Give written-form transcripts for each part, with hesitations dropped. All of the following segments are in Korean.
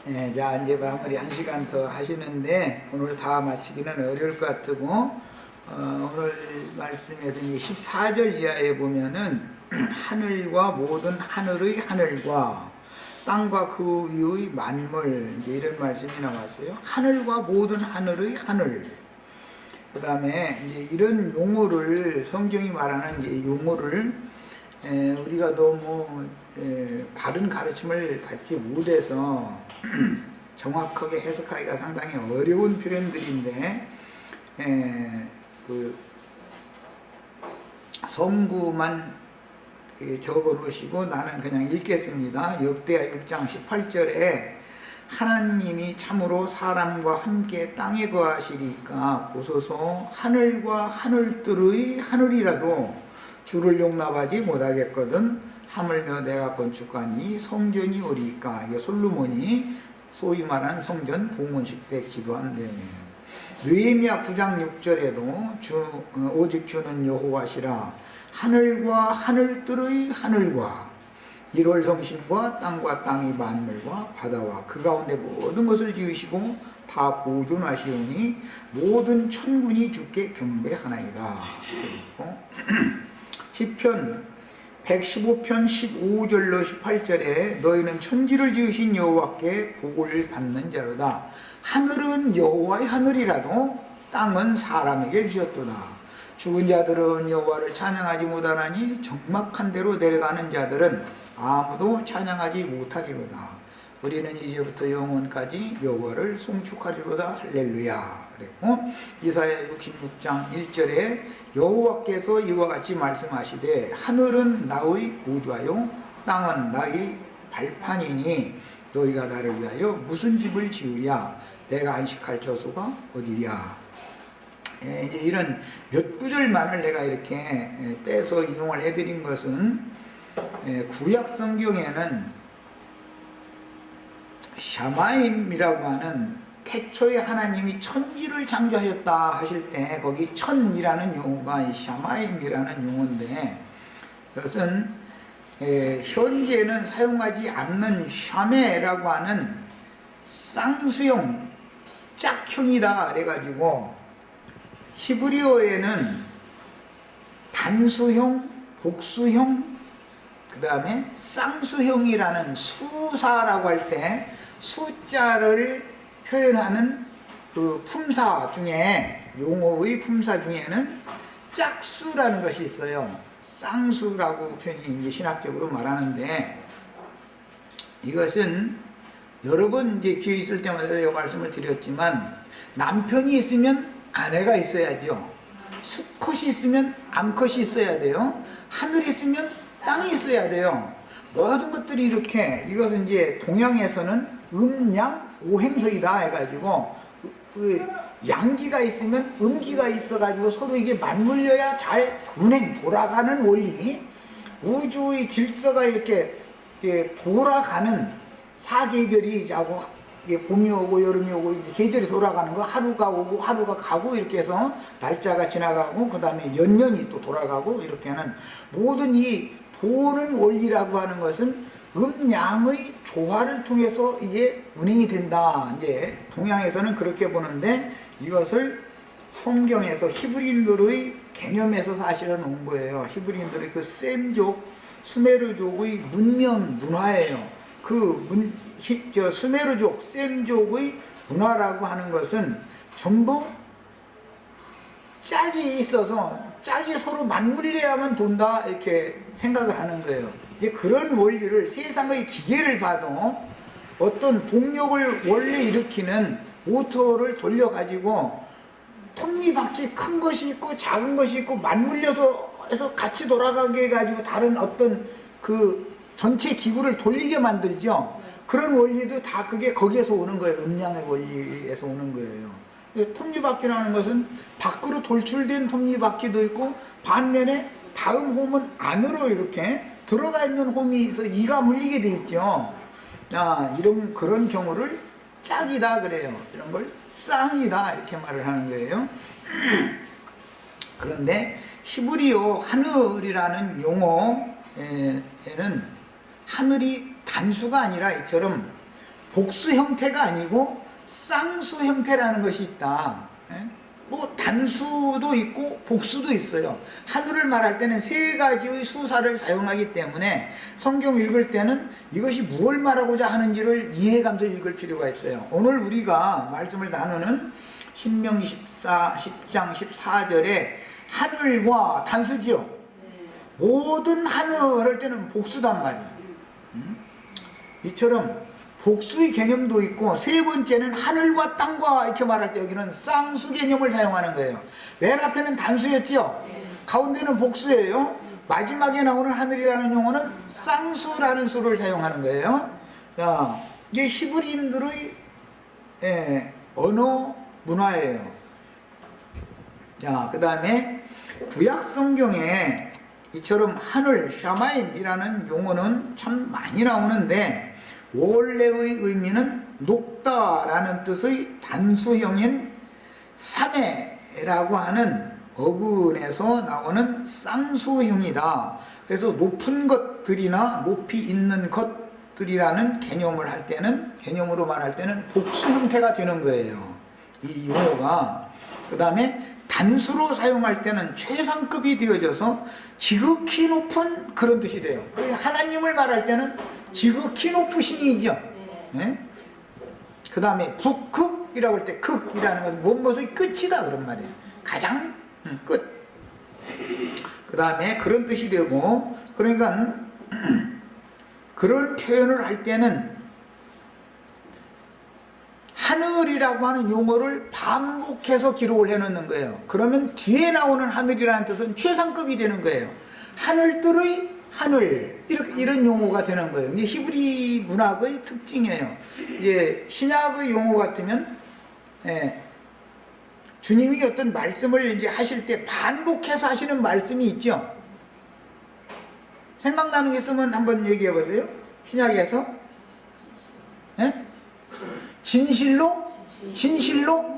예, 자, 이제 마무리 1시간 더 하시는데, 오늘 다 마치기는 어려울 것 같고, 오늘 말씀에서 14절 이하에 보면은, 하늘과 모든 하늘의 하늘과 땅과 그 위의 만물, 이제 이런 말씀이 나왔어요. 하늘과 모든 하늘의 하늘. 그 다음에 이제 이런 용어를, 성경이 말하는 이제 용어를 우리가 너무 바른 가르침을 받지 못해서 정확하게 해석하기가 상당히 어려운 표현들인데, 그 성구만 적어 놓으시고 나는 그냥 읽겠습니다. 역대하 6장 18절에 하나님이 참으로 사람과 함께 땅에 거하시리까 보소서 하늘과 하늘들의 하늘이라도 주를 용납하지 못하겠거든 하물며 내가 건축한 이 성전이 오리까. 이게 솔로몬이 소위 말하는 성전 봉헌식 때 기도한 내용이에요. 느헤미야 9장 6절에도 오직 주는 여호와시라 하늘과 하늘들의 하늘과 1월 성심과 땅과 땅의 만물과 바다와 그 가운데 모든 것을 지으시고 다 보존하시오니 모든 천군이 주께 경배하나이다. 시편 115편 15절로 18절에 너희는 천지를 지으신 여호와께 복을 받는 자로다. 하늘은 여호와의 하늘이라도 땅은 사람에게 주셨도다. 죽은 자들은 여호와를 찬양하지 못하나니 적막한 데로 내려가는 자들은 아무도 찬양하지 못하리로다. 우리는 이제부터 영원까지 여호와를 송축하리로다. 할렐루야. 그리고 이사야 66장 1절에 여호와께서 이와 같이 말씀하시되 하늘은 나의 보좌요 땅은 나의 발판이니 너희가 나를 위하여 무슨 집을 지으랴. 내가 안식할 처소가 어디랴. 이제 이런 몇 구절만을 내가 이렇게 빼서 인용을 해드린 것은 구약 성경에는 샤마임이라고 하는 태초에 하나님이 천지를 창조하셨다 하실 때 거기 천이라는 용어가 샤마임이라는 용어인데 그것은 현재는 사용하지 않는 샤메라고 하는 쌍수형 짝형이다 그래가지고 히브리어에는 단수형, 복수형, 그 다음에 쌍수형이라는 수사라고 할 때 숫자를 표현하는 그 품사 중에 용어의 품사 중에는 짝수라는 것이 있어요. 쌍수라고 표현이 이제 신학적으로 말하는데 이것은 여러 번 이제 기회 있을 때마다 제가 말씀을 드렸지만 남편이 있으면 아내가 있어야죠. 수컷이 있으면 암컷이 있어야 돼요. 하늘이 있으면 땅이 있어야 돼요. 모든 것들이 이렇게 이것은 이제 동양에서는 음양 오행석이다 해가지고 양기가 있으면 음기가 있어가지고 서로 이게 맞물려야 잘 운행 돌아가는 원리. 우주의 질서가 이렇게 돌아가는 사계절이 자고 봄이 오고 여름이 오고 이제 계절이 돌아가는 거 하루가 오고 하루가 가고 이렇게 해서 날짜가 지나가고 그 다음에 연년이 또 돌아가고 이렇게 하는 모든 이 도는 원리라고 하는 것은 음양의 조화를 통해서 이게 운행이 된다. 이제 동양에서는 그렇게 보는데 이것을 성경에서 히브리인들의 개념에서 사실은 온 거예요. 히브리인들의 그 셈족, 수메르족의 문명 문화예요. 그 수메르족, 셈족의 문화라고 하는 것은 전부 짝이 있어서 짝이 서로 맞물려야만 돈다 이렇게 생각을 하는 거예요. 이제 그런 원리를 세상의 기계를 봐도 어떤 동력을 원래 일으키는 모터를 돌려가지고 톱니바퀴 큰 것이 있고 작은 것이 있고 맞물려서 해서 같이 돌아가게 해가지고 다른 어떤 그 전체 기구를 돌리게 만들죠. 그런 원리도 다 그게 거기에서 오는 거예요. 음양의 원리에서 오는 거예요. 톱니바퀴라는 것은 밖으로 돌출된 톱니바퀴도 있고 반면에 다음 홈은 안으로 이렇게 들어가 있는 홈이 있어 이가 물리게 돼 있죠. 이런 그런 경우를 짝이다 그래요. 이런 걸 쌍이다 이렇게 말을 하는 거예요. 그런데 히브리어 하늘이라는 용어에는 하늘이 단수가 아니라 이처럼 복수 형태가 아니고 쌍수 형태라는 것이 있다. 뭐 단수도 있고 복수도 있어요. 하늘을 말할 때는 세 가지의 수사를 사용하기 때문에 성경 읽을 때는 이것이 무엇을 말하고자 하는지를 이해하면서 읽을 필요가 있어요. 오늘 우리가 말씀을 나누는 신명기 10장 14절에 하늘과 단수지요. 모든 하늘 할 때는 복수단 말이에요. 이처럼 복수의 개념도 있고, 세 번째는 하늘과 땅과 이렇게 말할 때 여기는 쌍수 개념을 사용하는 거예요. 맨 앞에는 단수였지요. 가운데는 복수예요. 마지막에 나오는 하늘이라는 용어는 쌍수라는 수를 사용하는 거예요. 자, 이게 히브리인들의 언어 문화예요. 자, 그 다음에 구약 성경에 이처럼 하늘, 샤마임이라는 용어는 참 많이 나오는데, 원래의 의미는 높다라는 뜻의 단수형인 사매라고 하는 어근에서 나오는 쌍수형이다. 그래서 높은 것들이나 높이 있는 것들이라는 개념을 할 때는, 개념으로 말할 때는 복수 형태가 되는 거예요, 이 용어가. 그 다음에 단수로 사용할 때는 최상급이 되어져서 지극히 높은 그런 뜻이 돼요. 하나님을 말할 때는 지극히 높으신이죠. 그 다음에 북극이라고 할 때 극이라는 것은 무엇의 끝이다 그런 말이에요. 가장 끝. 그 다음에 그런 뜻이 되고, 그러니까 그런 표현을 할 때는 하늘이라고 하는 용어를 반복해서 기록을 해놓는 거예요. 그러면 뒤에 나오는 하늘이라는 뜻은 최상급이 되는 거예요. 하늘들의 하늘, 이런 용어가 되는 거예요. 이게 히브리 문학의 특징이에요. 이제 신약의 용어 같으면, 주님이 어떤 말씀을 이제 하실 때 반복해서 하시는 말씀이 있죠. 생각나는 게 있으면 한번 얘기해 보세요. 신약에서. 진실로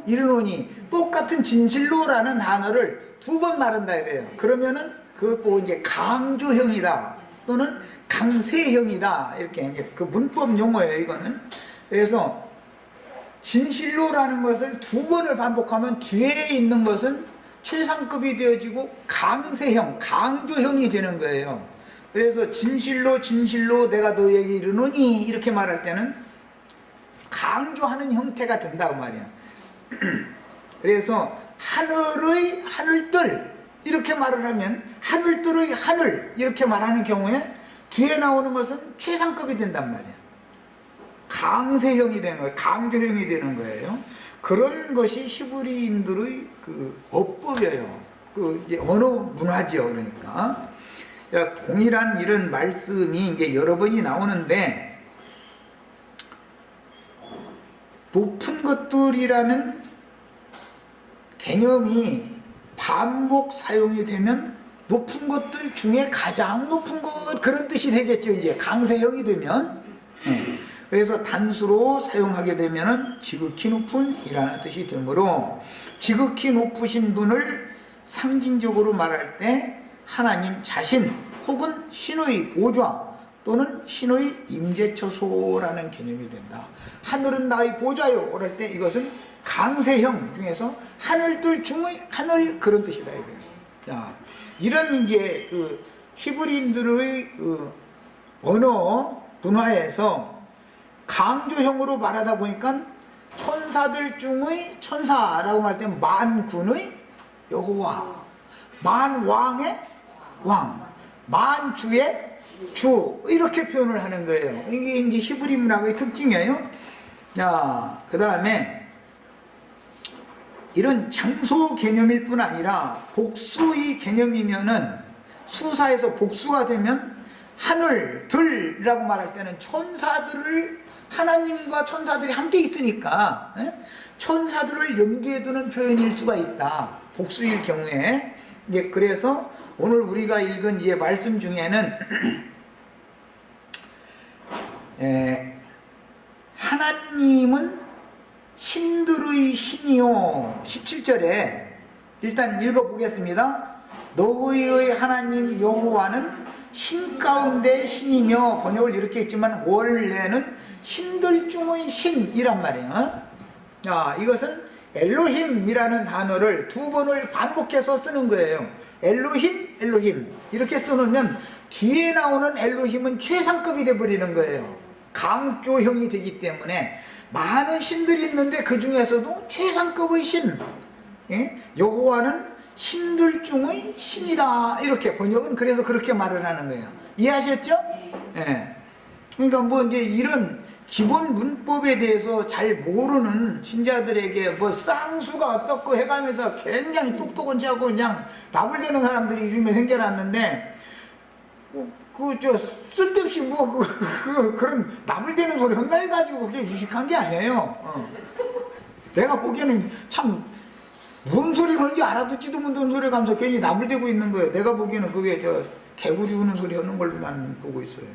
이르노니, 똑같은 진실로라는 단어를 두 번 말한다 이거예요. 그러면은 그것 보고 이제 강조형이다 또는 강세형이다, 이렇게 이제 그 문법 용어예요, 이거는. 그래서 진실로라는 것을 두 번을 반복하면 뒤에 있는 것은 최상급이 되어지고 강세형, 강조형이 되는 거예요. 그래서 진실로 내가 너에게 이르노니 이렇게 말할 때는 강조하는 형태가 된다고 말이야. 그래서 하늘의 하늘들 이렇게 말을 하면 하늘들의 하늘 이렇게 말하는 경우에 뒤에 나오는 것은 최상급이 된단 말이야. 강세형이 되는 거예요. 강조형이 되는 거예요. 그런 것이 히브리인들의 그 어법이에요. 그 이제 언어 문화지요. 그러니까 동일한 이런 말씀이 이제 여러 번이 나오는데, 높은 것들이라는 개념이 반복 사용이 되면 높은 것들 중에 가장 높은 것, 그런 뜻이 되겠죠. 이제 강세형이 되면. 그래서 단수로 사용하게 되면은 지극히 높은 이라는 뜻이 되므로, 지극히 높으신 분을 상징적으로 말할 때 하나님 자신 혹은 신의 보좌 또는 신의 임재처소라는 개념이 된다. 하늘은 나의 보좌요 그럴 때 이것은 강세형 중에서 하늘들 중의 하늘, 그런 뜻이다 이거예요. 자, 이런 이제 그 히브리인들의 그 언어 문화에서 강조형으로 말하다 보니까 천사들 중의 천사라고 말 때 만군의 여호와, 만왕의 왕, 만주의 주, 이렇게 표현을 하는 거예요. 이게 이제 히브리 문학의 특징이에요. 자, 그 다음에 이런 장소 개념일 뿐 아니라 복수의 개념이면은, 수사에서 복수가 되면 하늘들이라고 말할 때는 천사들을, 하나님과 천사들이 함께 있으니까 천사들을 염두에 두는 표현일 수가 있다, 복수일 경우에. 이제 그래서 오늘 우리가 읽은 이제 말씀 중에는 하나님은 신들의 신이요, 17절에 일단 읽어보겠습니다. 너희의 하나님 여호와는 신 가운데 신이며, 번역을 이렇게 했지만 원래는 신들 중의 신이란 말이에요. 자, 이것은 엘로힘이라는 단어를 두 번을 반복해서 쓰는 거예요. 엘로힘, 엘로힘 이렇게 써놓으면 뒤에 나오는 엘로힘은 최상급이 돼버리는 거예요. 강조형이 되기 때문에 많은 신들이 있는데 그 중에서도 최상급의 신, 여호와는 신들 중의 신이다, 이렇게 번역은 그래서 그렇게 말을 하는 거예요. 이해하셨죠? 예. 그러니까 뭐 이제 이런 기본 문법에 대해서 잘 모르는 신자들에게 뭐 쌍수가 어떻고 해가면서 굉장히 똑똑한 체하고 그냥 나불대는 사람들이 요즘에 생겨났는데, 쓸데없이 그런 나불대는 소리 한다 해가지고 그게 유식한 게 아니에요. 내가 보기에는 참 뭔 소리를 하는지 알아듣지도 못하는 소리 가면서 괜히 나불대고 있는 거예요. 내가 보기에는 그게 개구리 우는 소리 하는 걸로 난 보고 있어요.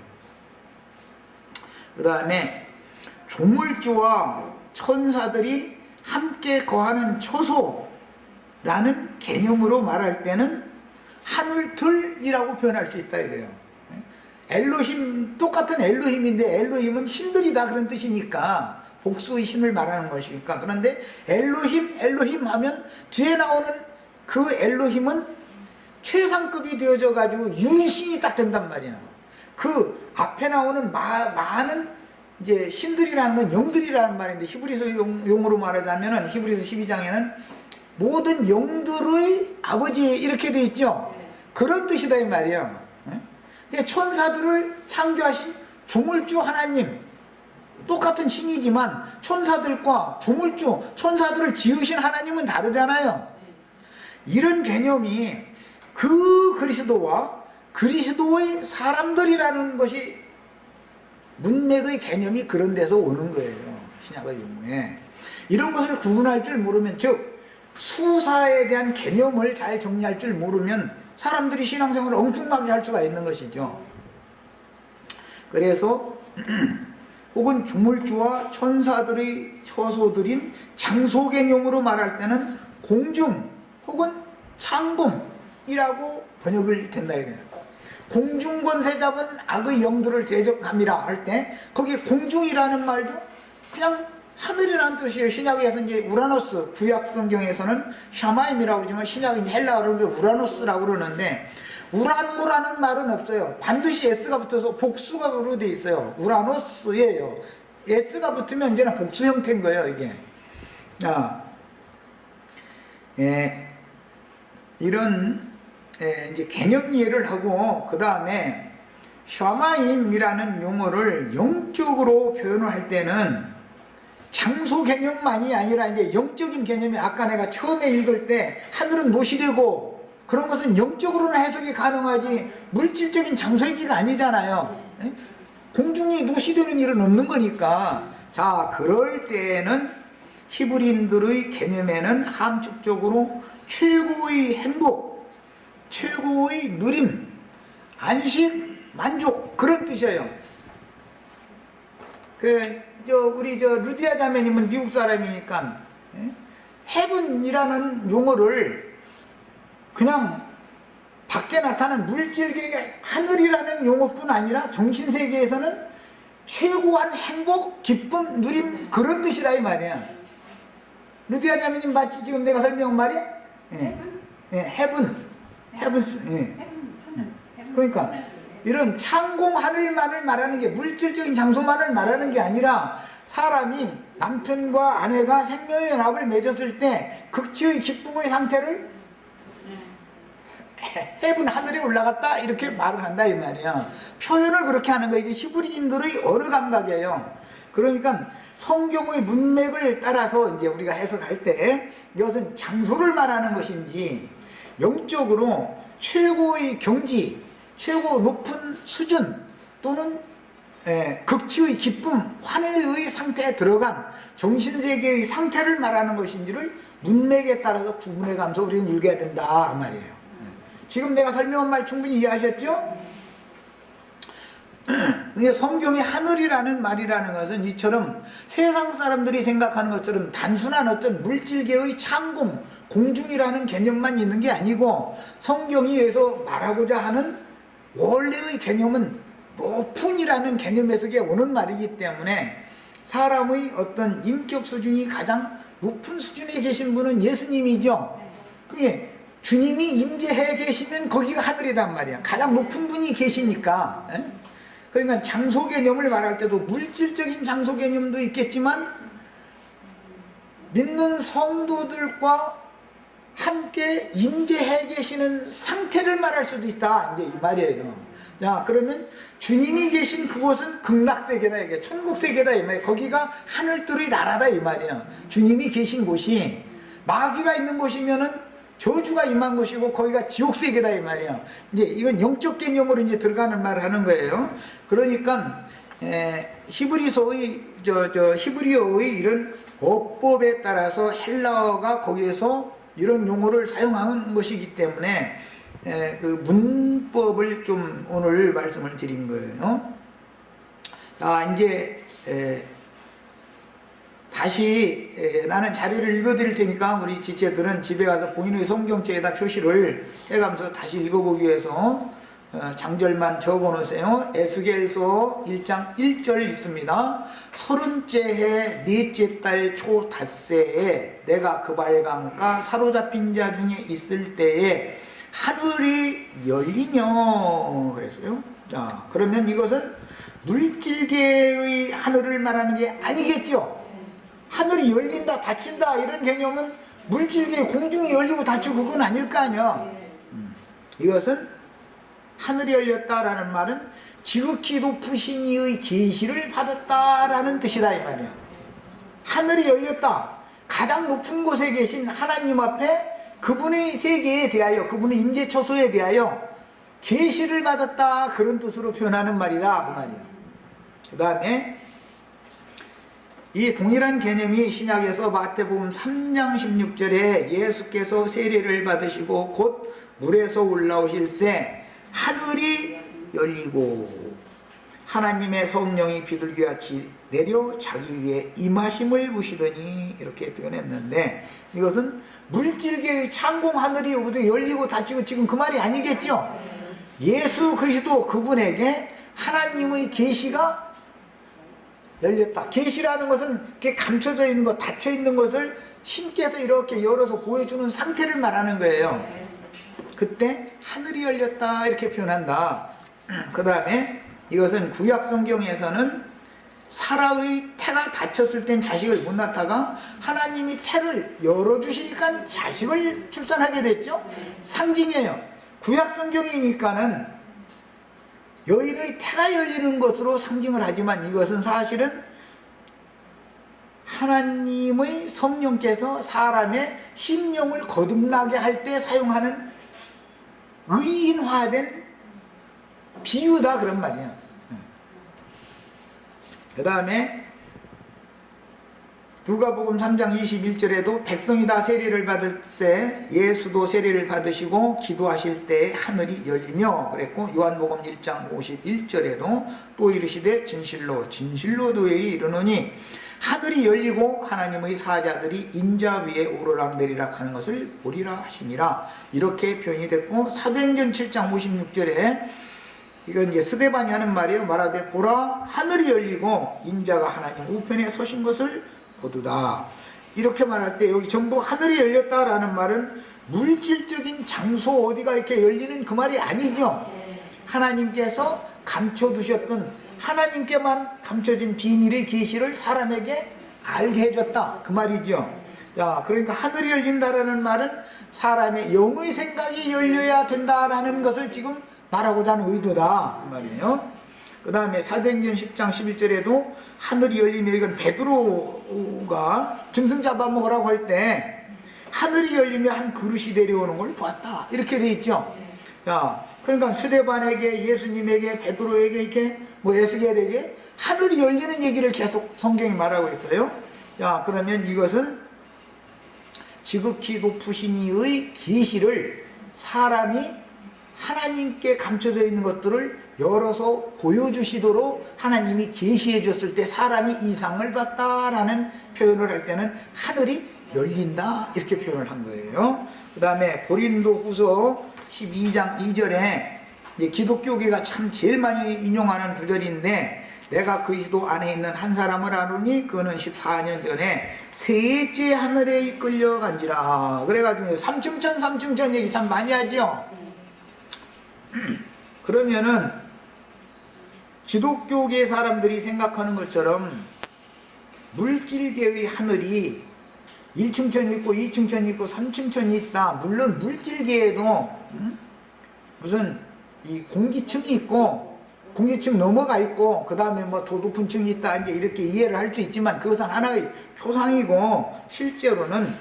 그 다음에 조물주와 천사들이 함께 거하는 초소라는 개념으로 말할 때는 하늘들이라고 표현할 수 있다 이래요. 엘로힘, 똑같은 엘로힘인데 엘로힘은 신들이다 그런 뜻이니까 복수의 신을 말하는 것이니까. 그런데 엘로힘, 엘로힘 하면 뒤에 나오는 그 엘로힘은 최상급이 되어져 가지고 윤신이 딱 된단 말이야. 그 앞에 나오는 많은 이제 신들이라는 건 영들이라는 말인데, 히브리서 용어로 말하자면은 히브리서 12장에는 모든 영들의 아버지 이렇게 돼 있죠. 그런 뜻이다 이 말이야. 천사들을 창조하신 조물주 하나님, 똑같은 신이지만 천사들과 조물주, 천사들을 지으신 하나님은 다르잖아요. 이런 개념이 그 그리스도와 그리스도의 사람들이라는 것이 문맥의 개념이 그런 데서 오는 거예요. 신약의 용어에. 이런 것을 구분할 줄 모르면, 즉 수사에 대한 개념을 잘 정리할 줄 모르면 사람들이 신앙생활을 엉뚱하게 할 수가 있는 것이죠. 그래서 혹은 주물주와 천사들의 처소들인 장소 개념으로 말할 때는 공중 혹은 창공이라고 번역을 된다 이거예요. 공중권세 잡은 악의 영들을 대적함이라 할 때 거기 공중이라는 말도 그냥 하늘이라는 뜻이에요. 신약에서 이제 우라노스, 구약 성경에서는 샤마임이라고 그러지만 신약은 헬라어로 우라노스라고 그러는데, 우라노라는 말은 없어요. 반드시 S가 붙어서 복수가로 되어 있어요. 우라노스예요. S가 붙으면 이제는 복수 형태인 거예요, 이게. 자, 이런 이제 개념 이해를 하고, 그 다음에 샤마임이라는 용어를 영적으로 표현을 할 때는 장소 개념만이 아니라 이제 영적인 개념이, 아까 내가 처음에 읽을 때 하늘은 노시되고 그런 것은 영적으로는 해석이 가능하지 물질적인 장소 얘기가 아니잖아요. 공중이 노시되는 일은 없는 거니까. 자, 그럴 때는 히브리인들의 개념에는 함축적으로 최고의 행복, 최고의 누림, 안식, 만족, 그런 뜻이에요. 우리 루디아 자매님은 미국 사람이니까 헤븐이라는 용어를 그냥 밖에 나타나는 물질계의 하늘이라는 용어뿐 아니라 정신세계에서는 최고한 행복, 기쁨, 누림, 그런 뜻이다 이 말이야. 루디아 자매님 맞지? 지금 내가 설명한 말이? 헤븐스. 그러니까 이런 창공 하늘만을 말하는 게, 물질적인 장소만을 말하는 게 아니라 사람이 남편과 아내가 생명의 연합을 맺었을 때 극치의 기쁨의 상태를 헤븐, 하늘에 올라갔다, 이렇게 말을 한다 이 말이야. 표현을 그렇게 하는 거야. 이게 히브리인들의 언어 감각이에요. 그러니까 성경의 문맥을 따라서 이제 우리가 해석할 때 이것은 장소를 말하는 것인지, 영적으로 최고의 경지, 최고 높은 수준, 또는 극치의 기쁨, 환희의 상태에 들어간 정신세계의 상태를 말하는 것인지를 문맥에 따라서 구분해가면서 우리는 읽어야 된다 말이에요. 지금 내가 설명한 말 충분히 이해하셨죠? 성경의 하늘이라는 말이라는 것은 이처럼 세상 사람들이 생각하는 것처럼 단순한 어떤 물질계의 창공, 공중이라는 개념만 있는 게 아니고, 성경이 여기서 말하고자 하는 원래의 개념은 높은이라는 개념에서 오는 말이기 때문에 사람의 어떤 인격 수준이 가장 높은 수준에 계신 분은 예수님이죠. 그게 주님이 임재해 계시면 거기가 하늘이란 말이야. 가장 높은 분이 계시니까. 그러니까 장소 개념을 말할 때도 물질적인 장소 개념도 있겠지만 믿는 성도들과 함께 임재해 계시는 상태를 말할 수도 있다. 이제 이 말이에요. 야, 그러면 주님이 계신 그곳은 극락세계다, 이게 천국세계다 이 말이야. 거기가 하늘들의 나라다 이 말이야. 주님이 계신 곳이 마귀가 있는 곳이면은 저주가 임한 곳이고 거기가 지옥세계다 이 말이야. 이제 이건 영적 개념으로 이제 들어가는 말을 하는 거예요. 그러니까 히브리서의 히브리어의 이런 어법에 따라서 헬라어가 거기에서 이런 용어를 사용하는 것이기 때문에 그 문법을 좀 오늘 말씀을 드린 거예요. 자, 이제 다시 나는 자료를 읽어드릴 테니까 우리 지체들은 집에 가서 본인의 성경책에다 표시를 해가면서 다시 읽어보기 위해서 장절만 적어놓으세요. 에스겔서 1장 1절 읽습니다. 30째 해 넷째 달 초 닷새에 내가 그발강가 사로잡힌 자 중에 있을 때에 하늘이 열리며 그랬어요. 자, 그러면 이것은 물질계의 하늘을 말하는 게 아니겠죠. 하늘이 열린다 닫힌다 이런 개념은 물질계 공중이 열리고 닫히고 그건 아닐 거 아니야. 이것은 하늘이 열렸다라는 말은 지극히 높으신 이의 계시를 받았다라는 뜻이다 이 말이야. 하늘이 열렸다. 가장 높은 곳에 계신 하나님 앞에 그분의 세계에 대하여, 그분의 임재처소에 대하여 계시를 받았다, 그런 뜻으로 표현하는 말이다 그 말이야. 그 다음에 이 동일한 개념이 신약에서 마태복음 3장 16절에 예수께서 세례를 받으시고 곧 물에서 올라오실새 하늘이 열리고 하나님의 성령이 비둘기같이 내려 자기 위에 임하심을 보시더니 이렇게 표현했는데, 이것은 물질계의 창공 하늘이 열리고 닫히고 지금 그 말이 아니겠죠. 예수 그리스도 그분에게 하나님의 계시가 열렸다. 계시라는 것은 이렇게 감춰져 있는 것, 닫혀 있는 것을 신께서 이렇게 열어서 보여주는 상태를 말하는 거예요. 그때 하늘이 열렸다 이렇게 표현한다. 그 다음에 이것은 구약 성경에서는 사라의 태가 닫혔을 땐 자식을 못 낳다가 하나님이 태를 열어주시니까 자식을 출산하게 됐죠. 상징이에요. 구약 성경이니까는 여인의 태가 열리는 것으로 상징을 하지만 이것은 사실은 하나님의 성령께서 사람의 심령을 거듭나게 할 때 사용하는 의인화된 비유다 그런 말이야. 그 다음에 누가복음 3장 21절에도 백성이 다 세례를 받을 때 예수도 세례를 받으시고 기도하실 때 하늘이 열리며 그랬고, 요한복음 1장 51절에도 또 이르시되 진실로 진실로 너희에게 이르노니 하늘이 열리고 하나님의 사자들이 인자 위에 오르락내리락 하는 것을 보리라 하시니라, 이렇게 표현이 됐고, 사도행전 7장 56절에 이건 이제 스데반이 하는 말이에요. 말하되 보라 하늘이 열리고 인자가 하나님 우편에 서신 것을 보두다. 이렇게 말할 때 여기 전부 하늘이 열렸다라는 말은 물질적인 장소 어디가 이렇게 열리는 그 말이 아니죠. 하나님께서 감춰두셨던, 하나님께만 감춰진 비밀의 계시를 사람에게 알게 해줬다 그 말이죠. 야, 그러니까 하늘이 열린다라는 말은 사람의 영의 생각이 열려야 된다라는 것을 지금 말하고자 하는 의도다 그 말이에요. 그 다음에 사도행전 10장 11절에도 하늘이 열리며, 이건 베드로가 짐승 잡아먹으라고 할 때 하늘이 열리며 한 그릇이 내려오는 걸 보았다 이렇게 돼 있죠. 야, 그러니까 스데반에게, 예수님에게, 베드로에게, 이렇게 에스겔에게 하늘이 열리는 얘기를 계속 성경이 말하고 있어요. 야, 그러면 이것은 지극히 높으신 이의 계시를 사람이 하나님께 감춰져 있는 것들을 열어서 보여주시도록 하나님이 계시해 줬을 때 사람이 이상을 봤다라는 표현을 할 때는 하늘이 열린다 이렇게 표현을 한 거예요. 그 다음에 고린도 후서 12장 2절에 이제 기독교계가 참 제일 많이 인용하는 구절인데, 내가 그리스도 안에 있는 한 사람을 아노니 그는 14년 전에 셋째 하늘에 이끌려간지라. 그래가지고 삼층천 얘기 참 많이 하죠. 그러면은 기독교계 사람들이 생각하는 것처럼 물질계의 하늘이 1층천이 있고 2층천이 있고 3층천이 있다. 물론 물질계에도 무슨 이 공기층이 있고 공기층 넘어가 있고 그 다음에 뭐 더 높은 층이 있다, 이제 이렇게 이해를 할 수 있지만 그것은 하나의 표상이고, 실제로는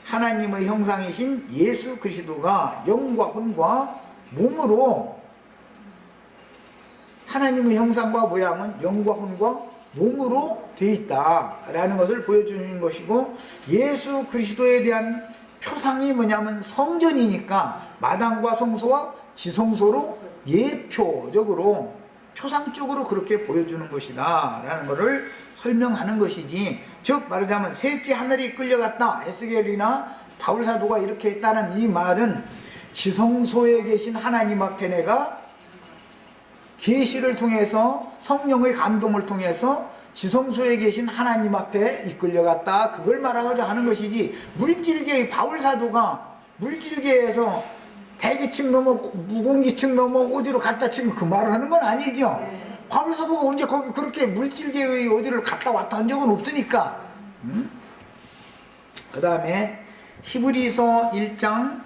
하나님의 형상이신 예수 그리스도가 영과 혼과 몸으로, 하나님의 형상과 모양은 영과 혼과 몸으로 되어 있다라는 것을 보여주는 것이고, 예수 그리스도에 대한 표상이 뭐냐면 성전이니까 마당과 성소와 지성소로 예표적으로 표상적으로 그렇게 보여주는 것이다 라는 것을 설명하는 것이지, 즉 말하자면 셋째 하늘이 이끌려갔다, 에스겔이나 바울사도가 이렇게 했다는 이 말은 지성소에 계신 하나님 앞에 내가 계시를 통해서 성령의 감동을 통해서 지성소에 계신 하나님 앞에 이끌려갔다, 그걸 말하고자 하는 것이지, 물질계의 바울사도가 물질계에서 대기층 넘어 무공기층 넘어 어디로 갔다 치면 그 말을 하는 건 아니죠. 바울사도가 언제 거기 그렇게 물질계의 어디를 갔다 왔다 한 적은 없으니까. 그 다음에 히브리서 1장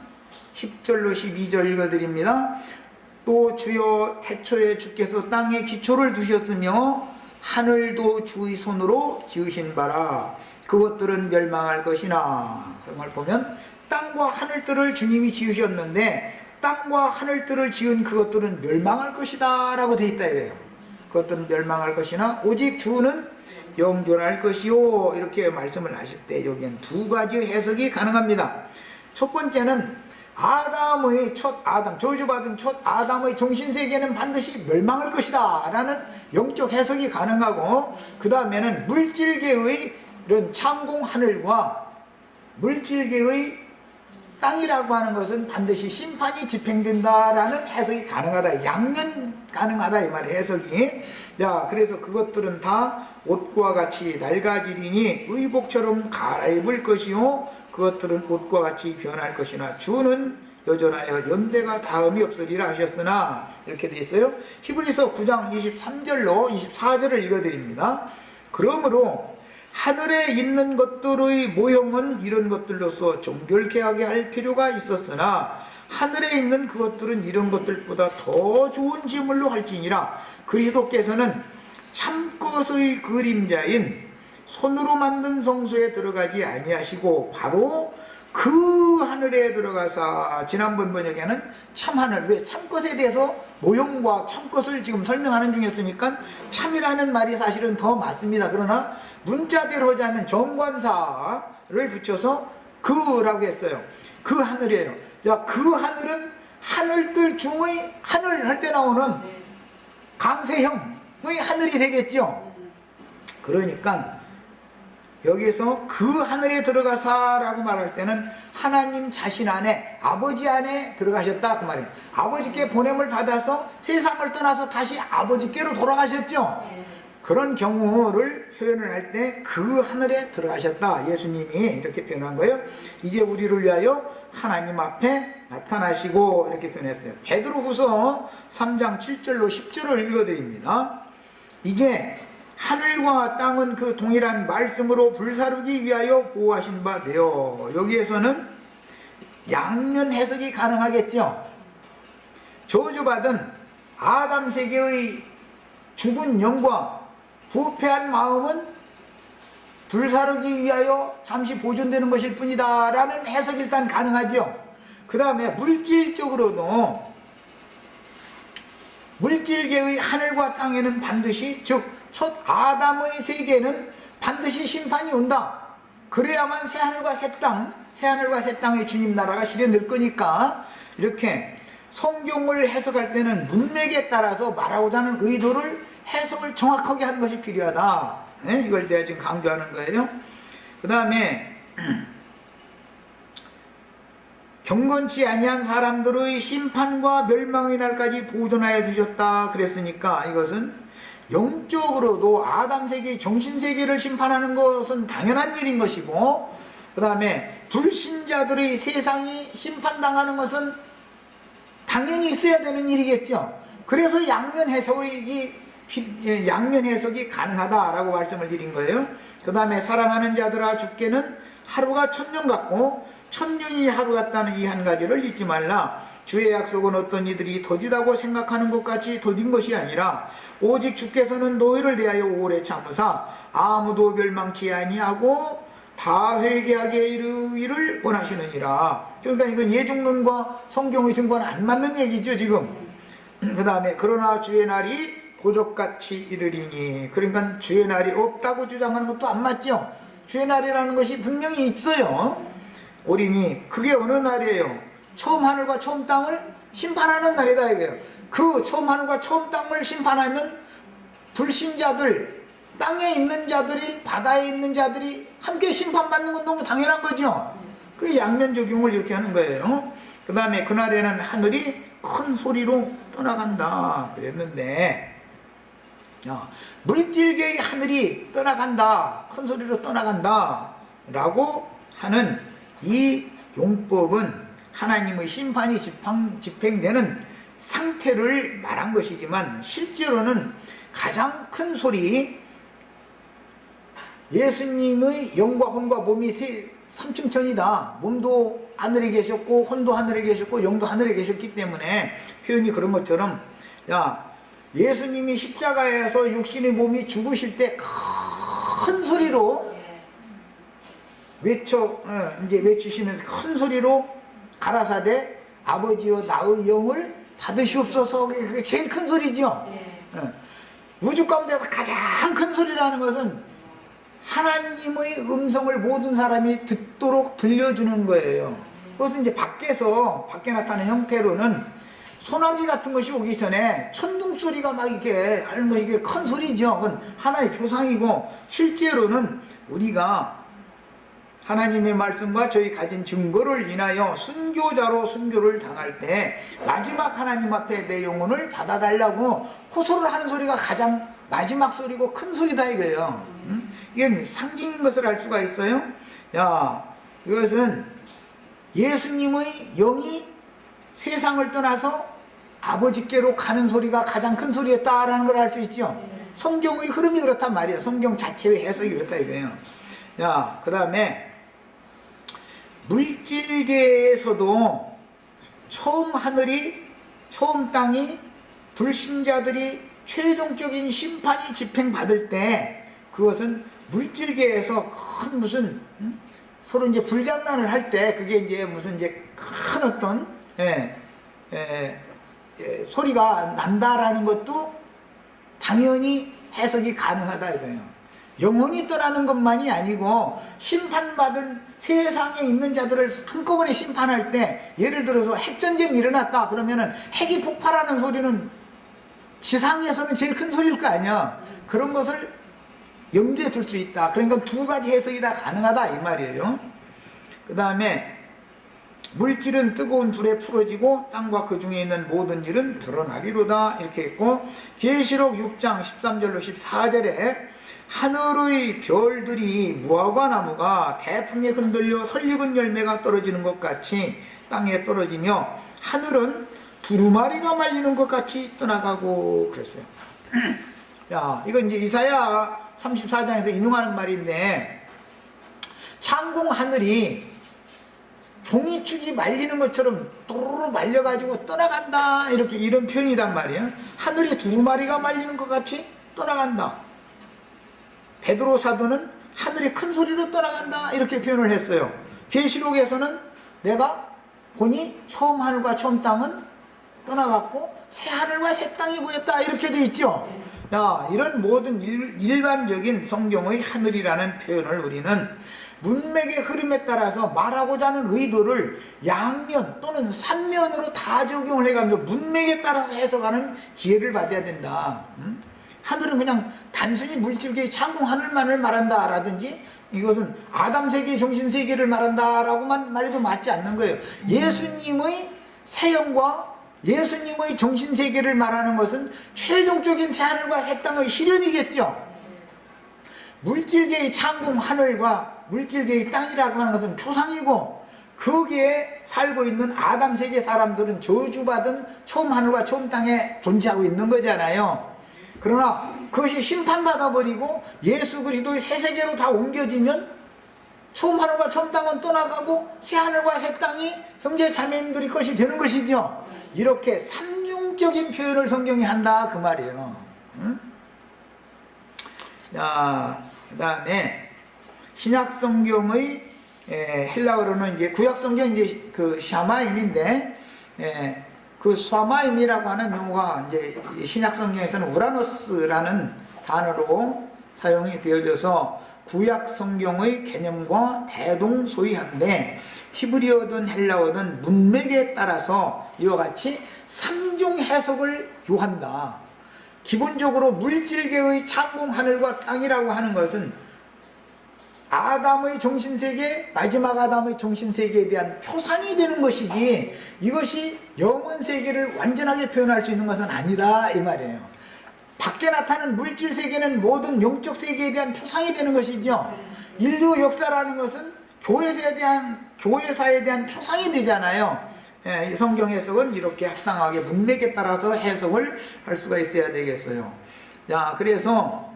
10절로 12절 읽어드립니다. 또 주여 태초에 주께서 땅에 기초를 두셨으며 하늘도 주의 손으로 지으신 바라. 그것들은 멸망할 것이나. 그 말 보면 땅과 하늘들을 주님이 지으셨는데 땅과 하늘들을 지은 그것들은 멸망할 것이다 라고 되어 있다 이래요. 그것들은 멸망할 것이나 오직 주는 영존할 것이요, 이렇게 말씀을 하실 때 여기엔 두 가지 해석이 가능합니다. 첫 번째는 아담의 첫 아담, 저주받은 첫 아담의 정신세계는 반드시 멸망할 것이다 라는 영적 해석이 가능하고, 그 다음에는 물질계의 이런 창공 하늘과 물질계의 땅이라고 하는 것은 반드시 심판이 집행된다라는 해석이 가능하다. 양면 가능하다 이 말의 해석이. 자, 그래서 그것들은 다 옷과 같이 낡아지리니 의복처럼 갈아입을 것이요 그것들은 옷과 같이 변할 것이나 주는 여전하여 연대가 다음이 없으리라 하셨으나, 이렇게 돼 있어요. 히브리서 9장 23절로 24절을 읽어드립니다. 그러므로 하늘에 있는 것들의 모형은 이런 것들로서 정결케 하게 할 필요가 있었으나 하늘에 있는 그것들은 이런 것들보다 더 좋은 제물로 할지니라. 그리스도께서는 참것의 그림자인 손으로 만든 성소에 들어가지 아니하시고 바로 그 하늘에 들어가사, 지난번 번역에는 참하늘, 왜 참것에 대해서 모형과 참것을 지금 설명하는 중이었으니까 참이라는 말이 사실은 더 맞습니다. 그러나 문자대로 하자면 정관사를 붙여서 그라고 했어요. 그 하늘이에요. 자, 그 하늘은 하늘들 중의 하늘 할 때 나오는 강세형의 하늘이 되겠죠. 그러니까 여기서 그 하늘에 들어가사라고 말할 때는 하나님 자신 안에, 아버지 안에 들어가셨다 그 말이에요. 아버지께 보냄을 받아서 세상을 떠나서 다시 아버지께로 돌아가셨죠. 그런 경우를 표현을 할 때 그 하늘에 들어가셨다, 예수님이 이렇게 표현한 거예요. 이제 우리를 위하여 하나님 앞에 나타나시고 이렇게 표현했어요. 베드로후서 3장 7절로 10절을 읽어드립니다. 이제 하늘과 땅은 그 동일한 말씀으로 불사르기 위하여 보호하신 바 되어. 여기에서는 양면 해석이 가능하겠죠. 저주받은 아담 세계의 죽은 영과 부패한 마음은 불사르기 위하여 잠시 보존되는 것일 뿐이다 라는 해석이 일단 가능하죠. 그 다음에 물질적으로도 물질계의 하늘과 땅에는 반드시, 즉 첫 아담의 세계는 반드시 심판이 온다. 그래야만 새하늘과 새 땅, 새하늘과 새 땅의 주님 나라가 실현될 거니까, 이렇게 성경을 해석할 때는 문맥에 따라서 말하고자 하는 의도를 해석을 정확하게 하는 것이 필요하다. 네? 이걸 제가 지금 강조하는 거예요. 그 다음에 경건치 아니한 사람들의 심판과 멸망의 날까지 보존하여 두셨다 그랬으니까 이것은 영적으로도 아담 세계, 정신 세계를 심판하는 것은 당연한 일인 것이고, 그 다음에 불신자들의 세상이 심판당하는 것은 당연히 있어야 되는 일이겠죠. 그래서 양면 해석이 가능하다라고 말씀을 드린 거예요. 그 다음에 사랑하는 자들아, 주께는 하루가 1000년 같고 1000년이 하루 같다는 이 한 가지를 잊지 말라. 주의 약속은 어떤 이들이 더디다고 생각하는 것 같이 더딘 것이 아니라 오직 주께서는 너희를 대하여 오래 참으사 아무도 멸망치 아니하고 다 회개하게 이르기를 원하시느니라. 그러니까 이건 예중론과 성경의 증거는 안 맞는 얘기죠 지금. 그 다음에 그러나 주의 날이 도적같이 이르리니, 그러니까 주의 날이 없다고 주장하는 것도 안 맞죠. 주의 날이라는 것이 분명히 있어요. 오리니 그게 어느 날이에요? 처음 하늘과 처음 땅을 심판하는 날이다 이거예요. 그 처음 하늘과 처음 땅을 심판하면 불신자들, 땅에 있는 자들이, 바다에 있는 자들이 함께 심판받는 건 너무 당연한 거죠. 그 양면 적용을 이렇게 하는 거예요. 그 다음에 그날에는 하늘이 큰 소리로 떠나간다 그랬는데, 물질계의 하늘이 떠나간다, 큰 소리로 떠나간다 라고 하는 이 용법은 하나님의 심판이 집행되는 상태를 말한 것이지만, 실제로는 가장 큰 소리, 예수님의 영과 혼과 몸이 삼층천이다. 몸도 하늘에 계셨고 혼도 하늘에 계셨고 영도 하늘에 계셨기 때문에 표현이 그런 것처럼, 예수님이 십자가에서 육신의 몸이 죽으실 때 큰 소리로 외치시면서 큰 소리로 가라사대 아버지여 나의 영을 받으시옵소서. 그게 제일 큰 소리죠. 우주 가운데서 가장 큰 소리라는 것은 하나님의 음성을 모든 사람이 듣도록 들려주는 거예요. 그것은 이제 밖에 나타나는 형태로는 소나기 같은 것이 오기 전에 천둥 소리가 막 이게 큰 소리죠. 그건 하나의 표상이고, 실제로는 우리가 하나님의 말씀과 저희 가진 증거를 인하여 순교자로 순교를 당할 때 마지막 하나님 앞에 내 영혼을 받아달라고 호소를 하는 소리가 가장 마지막 소리고 큰 소리다 이거예요. 이건 상징인 것을 알 수가 있어요. 이것은 예수님의 영이 세상을 떠나서 아버지께로 가는 소리가 가장 큰 소리였다라는 걸 알 수 있죠. 성경의 흐름이 그렇단 말이에요. 성경 자체의 해석이 그렇다 이거예요. 그 다음에 물질계에서도 처음 하늘이, 처음 땅이, 불신자들이 최종적인 심판이 집행받을 때, 그것은 물질계에서 큰 무슨 서로 이제 불장난을 할 때 그게 이제 무슨 이제 큰 어떤 소리가 난다라는 것도 당연히 해석이 가능하다 이거예요. 영혼이 떠나는 것만이 아니고 심판받을 세상에 있는 자들을 한꺼번에 심판할 때, 예를 들어서 핵전쟁이 일어났다 그러면은 핵이 폭발하는 소리는 지상에서는 제일 큰 소리일 거 아니야. 그런 것을 염두에 둘 수 있다. 그러니까 두 가지 해석이 다 가능하다 이 말이에요. 그 다음에 물질은 뜨거운 불에 풀어지고 땅과 그 중에 있는 모든 일은 드러나리로다 이렇게 했고, 계시록 6장 13절로 14절에 하늘의 별들이 무화과 나무가 태풍에 흔들려 설익은 열매가 떨어지는 것 같이 땅에 떨어지며 하늘은 두루마리가 말리는 것 같이 떠나가고 그랬어요. 이건 이제 이사야 34장에서 인용하는 말인데, 창공 하늘이 종이축이 말리는 것처럼 또르르 말려가지고 떠나간다 이런 표현이란 말이에요. 하늘이 두루마리가 말리는 것 같이 떠나간다. 베드로 사도는 하늘이 큰 소리로 떠나간다 이렇게 표현을 했어요. 계시록에서는 내가 보니 처음 하늘과 처음 땅은 떠나갔고 새 하늘과 새 땅이 보였다 이렇게 돼 있죠. 이런 모든 일반적인 성경의 하늘이라는 표현을 우리는 문맥의 흐름에 따라서 말하고자 하는 의도를 양면 또는 삼면으로 다 적용을 해가면서 문맥에 따라서 해석하는 기회를 받아야 된다. 하늘은 그냥 단순히 물질계의 창공 하늘만을 말한다 라든지 이것은 아담 세계, 종신 세계를 말한다라고만 말해도 맞지 않는 거예요. 예수님의 세형과 예수님의 종신 세계를 말하는 것은 최종적인 새하늘과 새 땅의 실현이겠죠. 물질계의 창공 하늘과 물질계의 땅이라고 하는 것은 표상이고, 거기에 살고 있는 아담 세계 사람들은 저주받은 처음 하늘과 처음 땅에 존재하고 있는 거잖아요. 그러나 그것이 심판받아버리고 예수 그리스도의 새 세계로 다 옮겨지면 처음 하늘과 처음 땅은 떠나가고 새 하늘과 새 땅이 형제 자매님들의 것이 되는 것이죠. 이렇게 삼중적인 표현을 성경이 한다 그 말이에요. 응? 자, 그 다음에 신약 성경의 헬라어로는 이제 구약 성경 이제 그 샤마임인데, 그 샤마임이라고 하는 용어가 이제 신약 성경에서는 우라노스라는 단어로 사용이 되어져서 구약 성경의 개념과 대동소이한데, 히브리어든 헬라어든 문맥에 따라서 이와 같이 삼중 해석을 요한다. 기본적으로 물질계의 창공 하늘과 땅이라고 하는 것은 아담의 정신세계, 마지막 아담의 정신세계에 대한 표상이 되는 것이지, 이것이 영혼세계를 완전하게 표현할 수 있는 것은 아니다 이 말이에요. 밖에 나타나는 물질세계는 모든 영적 세계에 대한 표상이 되는 것이죠. 인류 역사라는 것은 교회사에 대한 표상이 되잖아요. 이 성경 해석은 이렇게 합당하게 문맥에 따라서 해석을 할 수가 있어야 되겠어요. 자, 그래서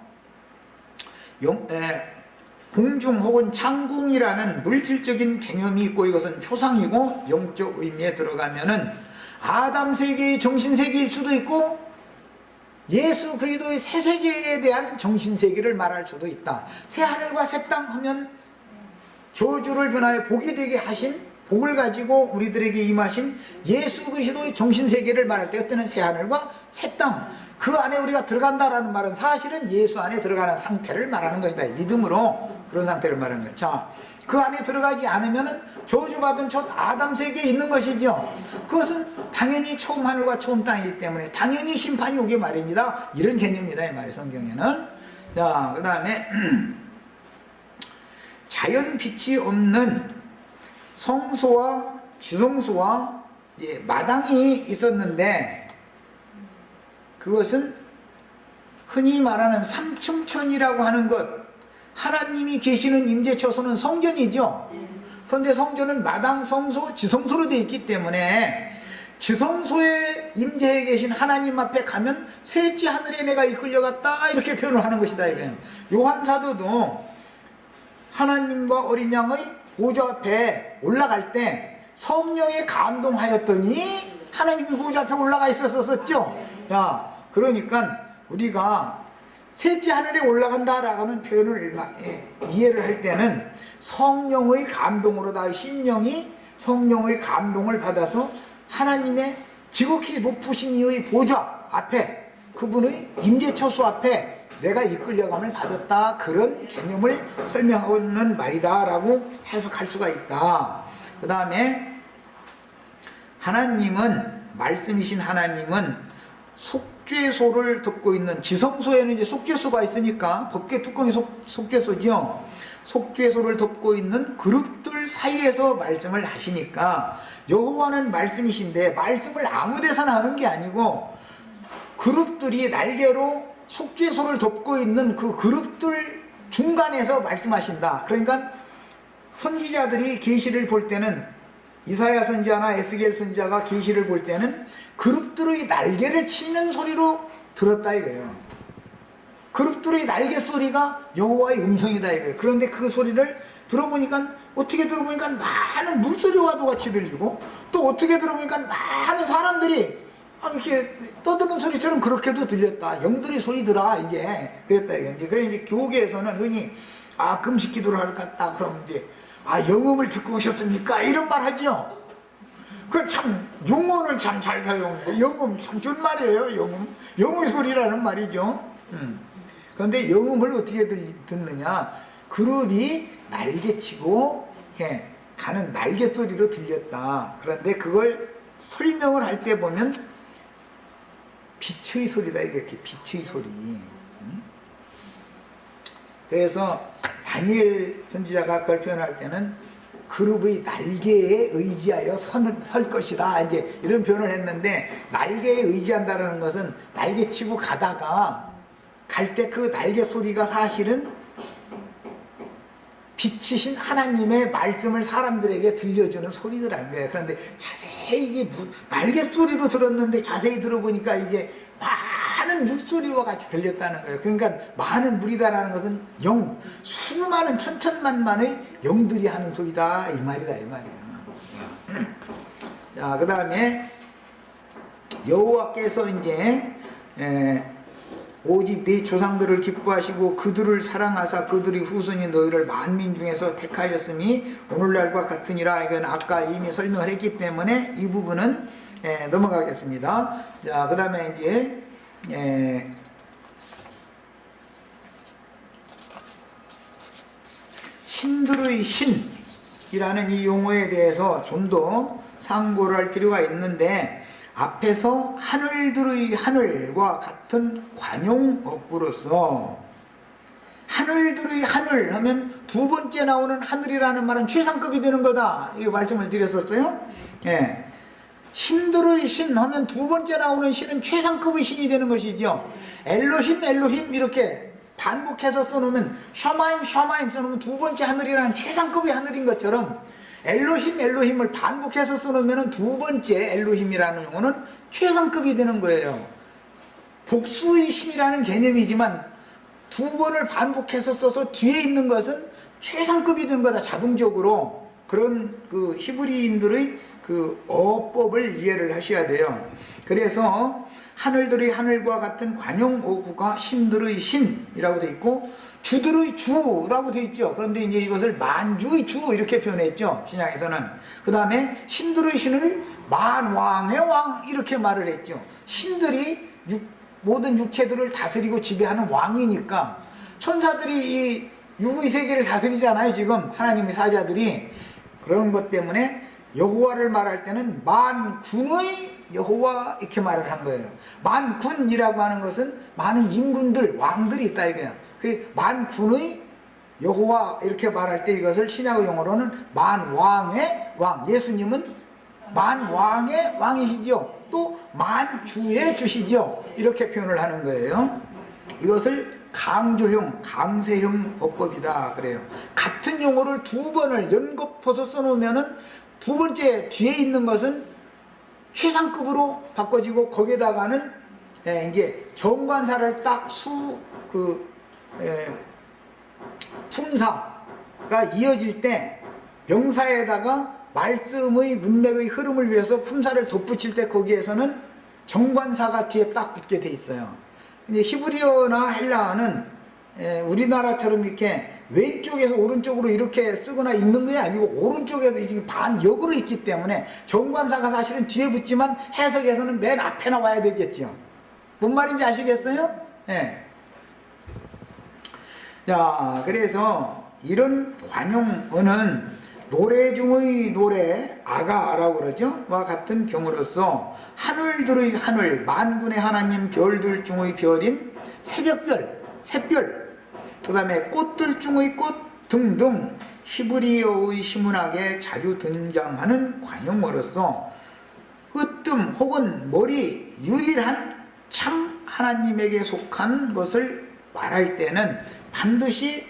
공중 혹은 창공이라는 물질적인 개념이 있고, 이것은 표상이고 영적 의미에 들어가면은 아담 세계의 정신 세계일 수도 있고 예수 그리스도의 새 세계에 대한 정신 세계를 말할 수도 있다. 새 하늘과 새 땅 하면 저주를 변하여 복이 되게 하신, 복을 가지고 우리들에게 임하신 예수 그리스도의 정신 세계를 말할 때 그때는 새 하늘과 새 땅, 그 안에 우리가 들어간다라는 말은 사실은 예수 안에 들어가는 상태를 말하는 것이다. 믿음으로 그런 상태를 말하는 거예요. 자, 그 안에 들어가지 않으면은 저주받은 첫 아담 세계에 있는 것이죠. 그것은 당연히 처음 하늘과 처음 땅이기 때문에 당연히 심판이 오기 말입니다. 이런 개념이다 이 말이에요, 성경에는. 자, 그 다음에 자연 빛이 없는 성소와 지성소와 마당이 있었는데, 그것은 흔히 말하는 삼층천이라고 하는 것, 하나님이 계시는 임재처소는 성전이죠. 그런데 성전은 마당, 성소, 지성소로 되어 있기 때문에 지성소에 임재해 계신 하나님 앞에 가면 셋째 하늘에 내가 이끌려갔다 이렇게 표현을 하는 것이다 이거예요. 요한 사도도 하나님과 어린 양의 보좌 앞에 올라갈 때 성령에 감동하였더니 하나님의 보좌 앞에 올라가 있었었죠. 야, 그러니까 우리가 셋째 하늘에 올라간다라는 표현을 이해를 할 때는 성령의 감동으로다, 심령이 성령의 감동을 받아서 하나님의 지극히 높으신 이의 보좌 앞에, 그분의 임재처소 앞에 내가 이끌려감을 받았다, 그런 개념을 설명하고 있는 말이다 라고 해석할 수가 있다. 그 다음에 하나님은, 말씀이신 하나님은 속죄소를 덮고 있는, 지성소에는 이제 속죄소가 있으니까 법궤 뚜껑이 속죄소죠. 속죄소를 덮고 있는 그룹들 사이에서 말씀을 하시니까, 여호와는 말씀이신데 말씀을 아무 데서나 하는 게 아니고 그룹들이 날개로 속죄소를 덮고 있는 그 그룹들 중간에서 말씀하신다. 그러니까 선지자들이 계시를 볼 때는, 이사야 선지자나 에스겔 선지자가 계시를 볼 때는 그룹들의 날개를 치는 소리로 들었다 이거예요. 그룹들의 날개 소리가 여호와의 음성이다 이거예요. 그런데 그 소리를 들어보니까, 어떻게 들어보니까 많은 물소리와도 같이 들리고, 또 어떻게 들어보니까 많은 사람들이 이렇게 떠드는 소리처럼 그렇게도 들렸다. 영들이 소리더라 이게. 그랬다 이게. 그래 이제 교계에서는 흔히 금식 기도를 할 것 같다. 그럼 이제 영음을 듣고 오셨습니까? 이런 말 하죠. 그 참 용어는 참 잘 사용해요. 영음 참 좋은 말이에요. 영의 소리라는 말이죠. 그런데 영음을 어떻게 듣느냐? 그룹이 날개치고 가는 날개 소리로 들렸다. 그런데 그걸 설명을 할 때 보면 빛의 소리다 이게, 빛의 소리. 그래서 다니엘 선지자가 그걸 표현할 때는 그룹의 날개에 의지하여 설 것이다, 이제 이런 표현을 했는데, 날개에 의지한다는 것은 날개 치고 가다가 갈 때 그 날개 소리가 사실은 빛이신 하나님의 말씀을 사람들에게 들려주는 소리더라는 거예요. 그런데 자세히 이게 날개 소리로 들었는데 자세히 들어보니까 이게 많은 물소리와 같이 들렸다는 거예요. 그러니까 많은 물이다라는 것은 수많은 천천만만의 영들이 하는 소리다, 이 말이다, 이 말이에요. 자, 그 다음에 여호와께서 이제 오직 네 조상들을 기뻐하시고 그들을 사랑하사 그들의 후손이 너희를 만민 중에서 택하였으니 오늘날과 같으니라. 이건 아까 이미 설명을 했기 때문에 이 부분은 넘어가겠습니다. 자, 그 다음에 이제 신들의 신이라는 이 용어에 대해서 좀 더 상고를 할 필요가 있는데, 앞에서 하늘들의 하늘과 같은 관용어구로서, 하늘들의 하늘 하면 두 번째 나오는 하늘이라는 말은 최상급이 되는 거다, 이 말씀을 드렸었어요. 예. 신들의 신 하면 두 번째 나오는 신은 최상급의 신이 되는 것이죠. 엘로힘 엘로힘 이렇게 반복해서 써놓으면, 샤마임 샤마임 써놓으면 두 번째 하늘이라는 최상급의 하늘인 것처럼, 엘로힘 엘로힘을 반복해서 써놓으면 두 번째 엘로힘이라는 용어는 최상급이 되는 거예요. 복수의 신이라는 개념이지만 두 번을 반복해서 써서 뒤에 있는 것은 최상급이 된 거다, 자동적으로. 그런 그 히브리인들의 그 어법을 이해를 하셔야 돼요. 그래서 하늘들의 하늘과 같은 관용어구가 신들의 신이라고 되어 있고, 주들의 주라고 되어 있죠. 그런데 이제 이것을 만주의 주 이렇게 표현했죠, 신약에서는. 그 다음에 신들의 신을 만왕의 왕 이렇게 말을 했죠. 신들이 모든 육체들을 다스리고 지배하는 왕이니까, 천사들이 이 육의 세계를 다스리잖아요, 지금 하나님의 사자들이. 그런 것 때문에 여호와를 말할 때는 만군의 여호와 이렇게 말을 한 거예요. 만군이라고 하는 것은 많은 임군들, 왕들이 있다 이거야. 그 만군의 여호와 이렇게 말할 때 이것을 신약의 용어로는 만왕의 왕, 예수님은 만왕의 왕이시죠. 또 만주의 주시죠. 이렇게 표현을 하는 거예요. 이것을 강조형, 강세형 어법이다 그래요. 같은 용어를 두 번을 연거푸서 써놓으면은 두 번째 뒤에 있는 것은 최상급으로 바꿔지고, 거기에다가는 이제 정관사를 딱 품사가 이어질 때, 명사에다가 말씀의 문맥의 흐름을 위해서 품사를 덧붙일 때 거기에서는 정관사가 뒤에 딱 붙게 돼 있어요. 이제 히브리어나 헬라어는 우리나라처럼 이렇게 왼쪽에서 오른쪽으로 이렇게 쓰거나 읽는 게 아니고, 오른쪽에도 이게 반역으로 있기 때문에 정관사가 사실은 뒤에 붙지만 해석에서는 맨 앞에 나와야 되겠죠. 뭔 말인지 아시겠어요? 예. 자, 그래서 이런 관용어는 노래 중의 노래, 아가라고 그러죠. 와 같은 경우로서 하늘들의 하늘, 만군의 하나님, 별들 중의 별인 새벽별, 샛별, 그 다음에 꽃들 중의 꽃 등등 히브리어의 시문학에 자주 등장하는 관용어로서 으뜸 혹은 머리, 유일한 참 하나님에게 속한 것을 말할 때는 반드시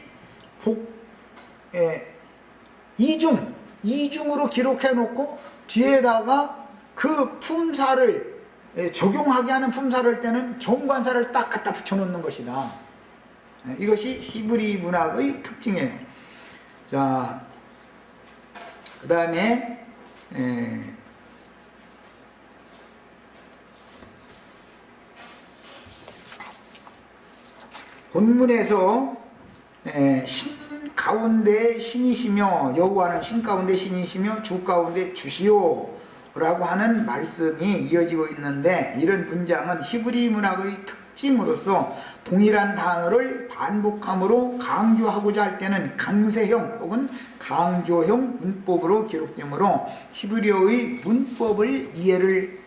이중으로 기록해 놓고 뒤에다가 그 품사를 적용하게 하는 품사를 때는 정관사를 딱 갖다 붙여 놓는 것이다. 이것이 히브리 문학의 특징이에요. 자, 그 다음에 본문에서 신 가운데 신이시며, 여호와는 신 가운데 신이시며 주 가운데 주시오 라고 하는 말씀이 이어지고 있는데, 이런 문장은 히브리 문학의 특징으로서 동일한 단어를 반복함으로 강조하고자 할 때는 강세형 혹은 강조형 문법으로 기록되므로 히브리어의 문법을 이해를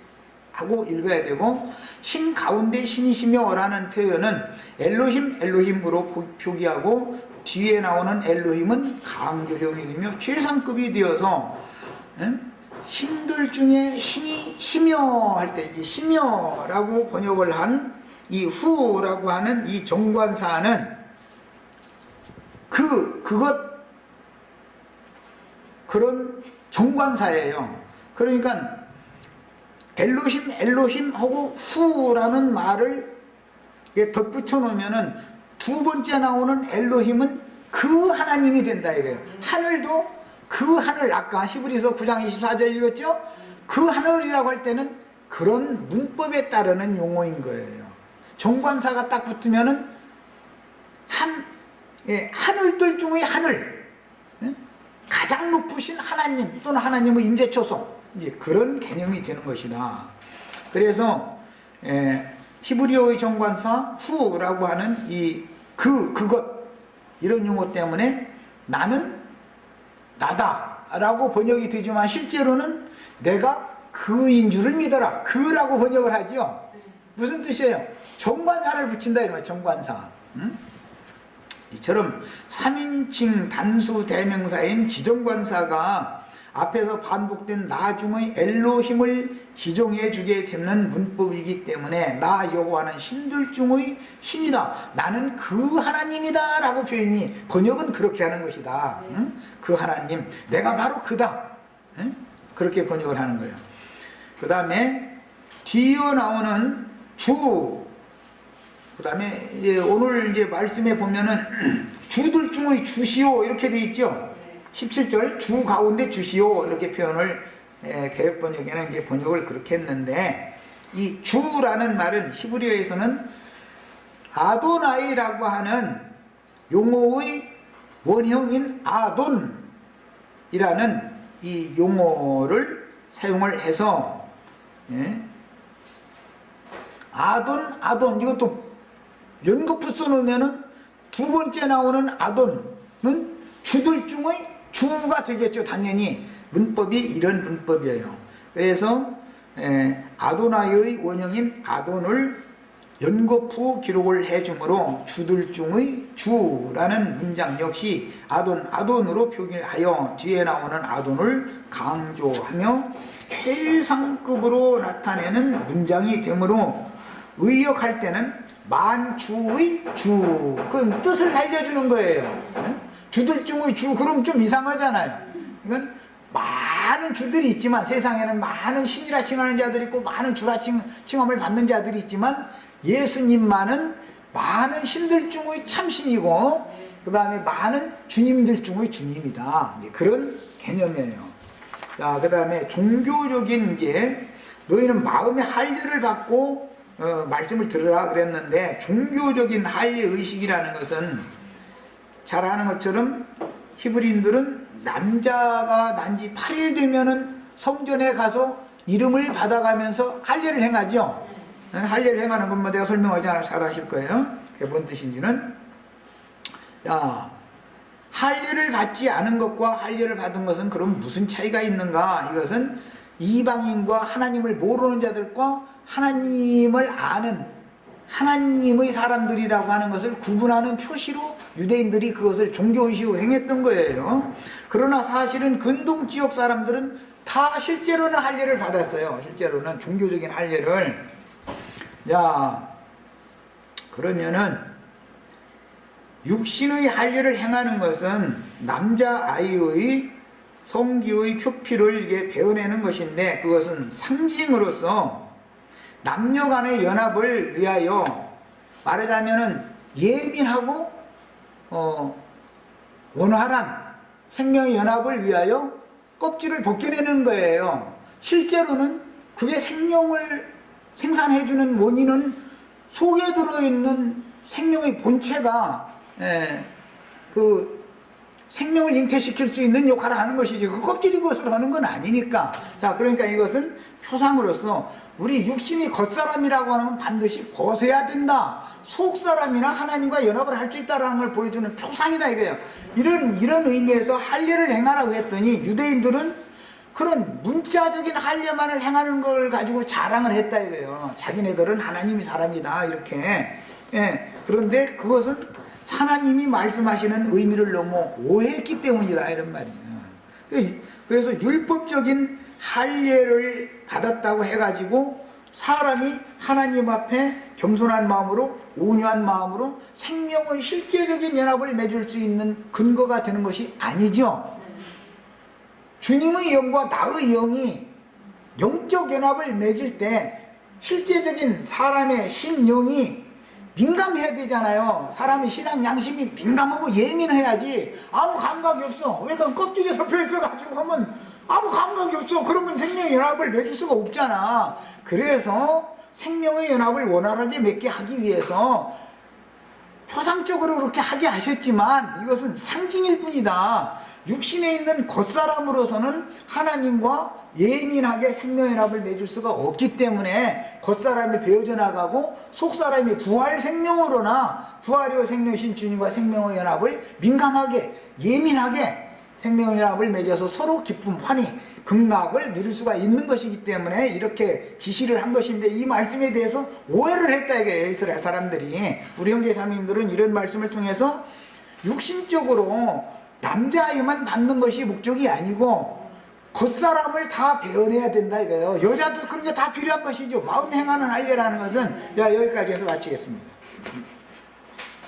하고 읽어야 되고, 신 가운데 신이시며 라는 표현은 엘로힘 엘로힘으로 표기하고, 뒤에 나오는 엘로힘은 강조형이 되며 최상급이 되어서 신들 중에 신이 시며 할 때 이제 시며라고 번역을 한 이 후라고 하는 이 정관사는 그런 정관사예요. 그러니까 엘로힘 엘로힘 하고 후라는 말을 덧붙여 놓으면은 두 번째 나오는 엘로힘은 그 하나님이 된다 이거예요. 하늘도 그 하늘, 아까 히브리서 9장 24절 읽었죠? 그 하늘이라고 할 때는 그런 문법에 따르는 용어인 거예요. 정관사가 딱 붙으면은 하늘들 중의 하늘, 가장 높으신 하나님 또는 하나님의 임재초소, 이제 그런 개념이 되는 것이다. 그래서 히브리어의 정관사 후라고 하는 그것 이런 용어 때문에 나는 나다 라고 번역이 되지만 실제로는 내가 그인 줄을 믿어라, 그라고 번역을 하지요. 무슨 뜻이에요? 정관사를 붙인다 이거예요. 정관사. 이처럼 3인칭 단수 대명사인 지정관사가 앞에서 반복된 나중의 엘로힘을 지정해 주게 되는 문법이기 때문에 나 여호와는 신들 중의 신이다, 나는 그 하나님이다 라고 번역은 그렇게 하는 것이다. 그 하나님, 내가 바로 그다, 그렇게 번역을 하는 거예요. 그 다음에 뒤에 나오는 주, 그 다음에 오늘 이제 말씀에 보면은 주들 중의 주시오 이렇게 되어 있죠. 17절 주 가운데 주시오 이렇게 표현을 개역번역에는 이제 번역을 그렇게 했는데, 이 주라는 말은 히브리어에서는 아도나이라고 하는 용어의 원형인 아돈이라는 이 용어를 사용을 해서 아돈 이것도 연거푸 써놓으면은 두 번째 나오는 아돈은 주들 중의 주가 되겠죠. 당연히 문법이 이런 문법이에요. 그래서 아도나이의 원형인 아돈을 연거푸 기록을 해주므로 주들 중의 주라는 문장 역시 아돈으로 표기하여 뒤에 나오는 아돈을 강조하며 최상급으로 나타내는 문장이 되므로 의역할 때는 만주의 주, 그 뜻을 알려주는 거예요. 주들 중의 주, 그럼 좀 이상하잖아요. 이건 많은 주들이 있지만, 세상에는 많은 신이라 칭하는 자들이 있고 많은 주라 칭함을 받는 자들이 있지만, 예수님만은 많은 신들 중의 참신이고 그 다음에 많은 주님들 중의 주님이다, 그런 개념이에요. 자, 그 다음에 종교적인 게, 너희는 마음의 할례를 받고 말씀을 들으라 그랬는데, 종교적인 할례 의식이라는 것은 잘 아는 것처럼 히브리인들은 남자가 난 지 8일 되면은 성전에 가서 이름을 받아가면서 할례를 행하죠. 할례를 행하는 것만 내가 설명하지 않아서 잘 아실 거예요. 그게 뭔 뜻인지는. 자, 할례를 받지 않은 것과 할례를 받은 것은 그럼 무슨 차이가 있는가? 이것은 이방인과 하나님을 모르는 자들과 하나님을 아는 하나님의 사람들이라고 하는 것을 구분하는 표시로 유대인들이 그것을 종교의식으로 행했던 거예요. 그러나 사실은 근동 지역 사람들은 다 실제로는 할례를 받았어요. 실제로는 종교적인 할례를. 자, 그러면은 육신의 할례를 행하는 것은 남자아이의 성기의 표피를 이게 베어내는 것인데, 그것은 상징으로서 남녀 간의 연합을 위하여, 말하자면은 예민하고 원활한 생명의 연합을 위하여 껍질을 벗겨내는 거예요. 실제로는 그게 생명을 생산해주는 원인은 속에 들어있는 생명의 본체가 그 생명을 잉태시킬 수 있는 역할을 하는 것이지, 그 껍질이 그것을 하는 건 아니니까. 자, 그러니까 이것은 표상으로서 우리 육신이 겉사람이라고 하는 건 반드시 벗어야 된다, 속사람이나 하나님과 연합을 할 수 있다는 걸 보여주는 표상이다 이거예요. 이런 의미에서 할례를 행하라고 했더니, 유대인들은 그런 문자적인 할례만을 행하는 걸 가지고 자랑을 했다 이거예요. 자기네들은 하나님이 사람이다 이렇게. 예, 그런데 그것은 하나님이 말씀하시는 의미를 너무 오해했기 때문이다 이런 말이에요. 그래서 율법적인 할례를 받았다고 해가지고 사람이 하나님 앞에 겸손한 마음으로 온유한 마음으로 생명의 실제적인 연합을 맺을 수 있는 근거가 되는 것이 아니죠. 주님의 영과 나의 영이 영적 연합을 맺을 때 실제적인 사람의 심령이 민감해야 되잖아요. 사람의 신앙 양심이 민감하고 예민해야지. 아무 감각이 없어. 왜 그건 껍질에 덮여 있어가지고 하면 아무 감각이 없어. 그러면 생명의 연합을 맺을 수가 없잖아. 그래서 생명의 연합을 원활하게 맺게 하기 위해서 표상적으로 그렇게 하게 하셨지만 이것은 상징일 뿐이다. 육신에 있는 겉사람으로서는 하나님과 예민하게 생명연합을 맺을 수가 없기 때문에 겉사람이 베어져 나가고 속사람이 부활 생명으로나 부활이요 생명이신 주님과 생명의 연합을 민감하게 예민하게 생명의 연합을 맺어서 서로 기쁨, 환희, 극락을 누릴 수가 있는 것이기 때문에 이렇게 지시를 한 것인데 이 말씀에 대해서 오해를 했다 이게 이스라엘 사람들이. 우리 형제 자매님들은 이런 말씀을 통해서 육신적으로 남자아이만 받는 것이 목적이 아니고 겉사람을 다 베어내야 된다 이거예요. 여자도 그런 게 다 필요한 것이죠. 마음 행하는 할례라는 것은. 자, 여기까지 해서 마치겠습니다.